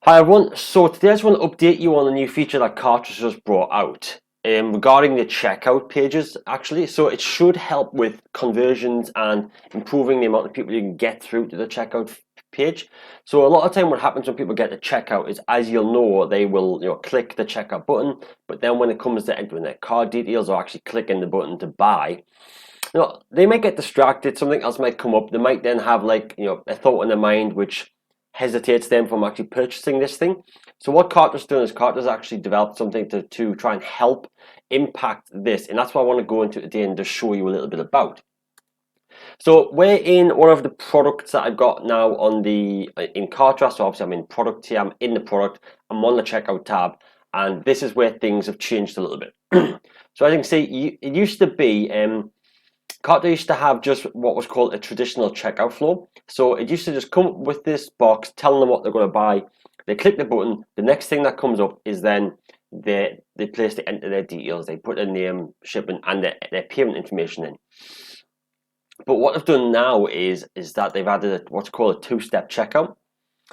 Hi everyone, so today I just want to update you on a new feature that Kartra just brought out regarding the checkout pages actually. So it should help with conversions and improving the amount of people you can get through to the checkout page. So a lot of time what happens when people get to checkout is, as you'll know, they will click the checkout button, but then when it comes to entering their card details or actually clicking the button to buy, they might get distracted, something else might come up, they might then have a thought in their mind which hesitates them from actually purchasing this thing. So what Kartra's done is Kartra's actually developed something to try and help impact this, and that's what I want to go into today and just show you a little bit about. So we're in one of the products that I've got now on the in Kartra. So obviously I'm in product here, I'm in the product, I'm on the checkout tab, and this is where things have changed a little bit. So as you can see, it used to be Kartra used to have just what was called a traditional checkout flow. So it used to just come up with this box telling them what they're going to buy. They click the button. The next thing that comes up is then they place to enter their details. They put their name, shipping, and their payment information in. But what they've done now is that they've added what's called a two-step checkout.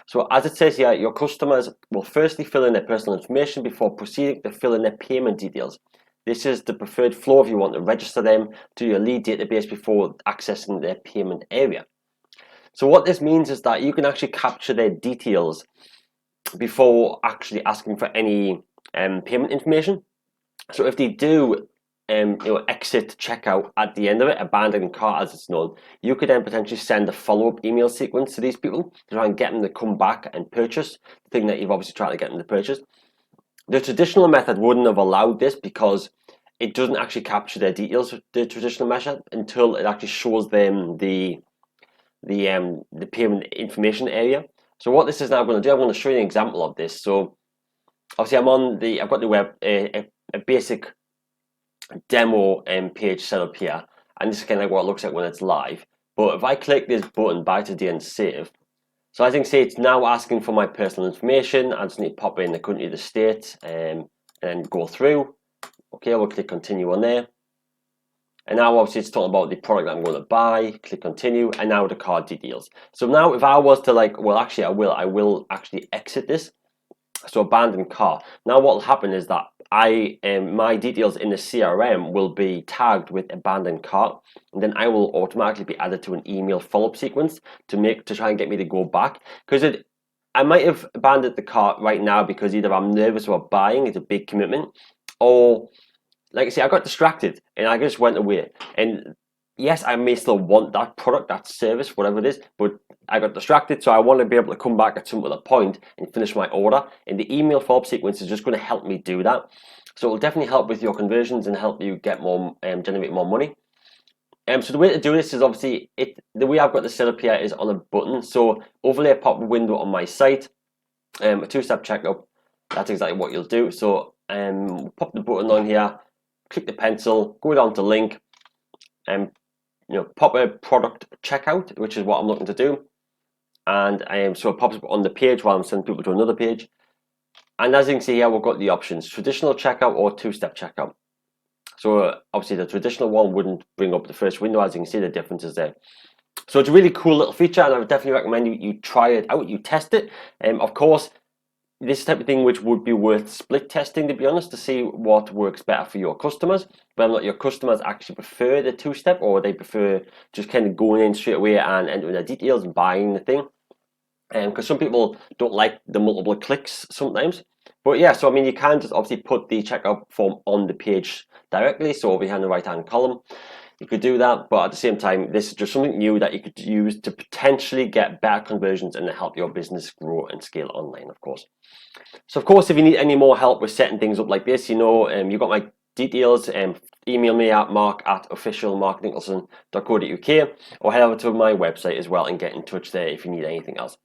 So as it says here, your customers will firstly fill in their personal information before proceeding to fill in their payment details. This is the preferred flow if you want to register them to your lead database before accessing their payment area. So what this means is that you can actually capture their details before actually asking for any payment information. So if they do exit checkout at the end of it, abandoned cart as it's known, you could then potentially send a follow-up email sequence to these people to try and get them to come back and purchase the thing that you've obviously tried to get them to purchase. The traditional method wouldn't have allowed this because it doesn't actually capture their details, the traditional method, until it actually shows them the payment information area. So what this is now going to do, I'm going to show you an example of this. So obviously I've got the web a basic demo page set up here, and this is kind of like what it looks like when it's live. But if I click this button, buy today and save, so as you can see, it's now asking for my personal information. I just need to pop in the country, the state, and then go through. Okay, we'll click continue on there. And now obviously it's talking about the product that I'm going to buy. Click continue, and now the card details. So now if I was to well, actually I will actually exit this. So abandon cart. Now what will happen is that my details in the CRM will be tagged with abandoned cart, and then I will automatically be added to an email follow-up sequence to try and get me to go back, because I might have abandoned the cart right now because either I'm nervous about buying, it's a big commitment, or like I say, I got distracted and I just went away. And yes, I may still want that product, that service, whatever it is, but I got distracted, so I want to be able to come back at some other point and finish my order. And the email follow-up sequence is just going to help me do that. So it will definitely help with your conversions and help you get more, generate more money. So the way to do this is obviously the way I've got the set up here is on a button. So overlay a pop-up window on my site, a two-step checkout. That's exactly what you'll do. So pop the button on here, click the pencil, go down to link, and pop a product checkout, which is what I'm looking to do. And so it pops up on the page while I'm sending people to another page. And as you can see here, we've got the options: traditional checkout or two-step checkout. So obviously the traditional one wouldn't bring up the first window. As you can see, the difference is there. So it's a really cool little feature, and I would definitely recommend you try it out, you test it. Of course, this type of thing which would be worth split testing, to be honest, to see what works better for your customers, whether or not your customers actually prefer the two-step or they prefer just kind of going in straight away and entering their details and buying the thing. Because some people don't like the multiple clicks sometimes. But yeah, so I mean, you can just obviously put the checkout form on the page directly. So over here in the right hand column, you could do that. But at the same time, this is just something new that you could use to potentially get better conversions and help your business grow and scale online, of course. So of course, if you need any more help with setting things up like this, you've got my details. Email me at mark@officialmarknicholson.co.uk, or head over to my website as well and get in touch there if you need anything else.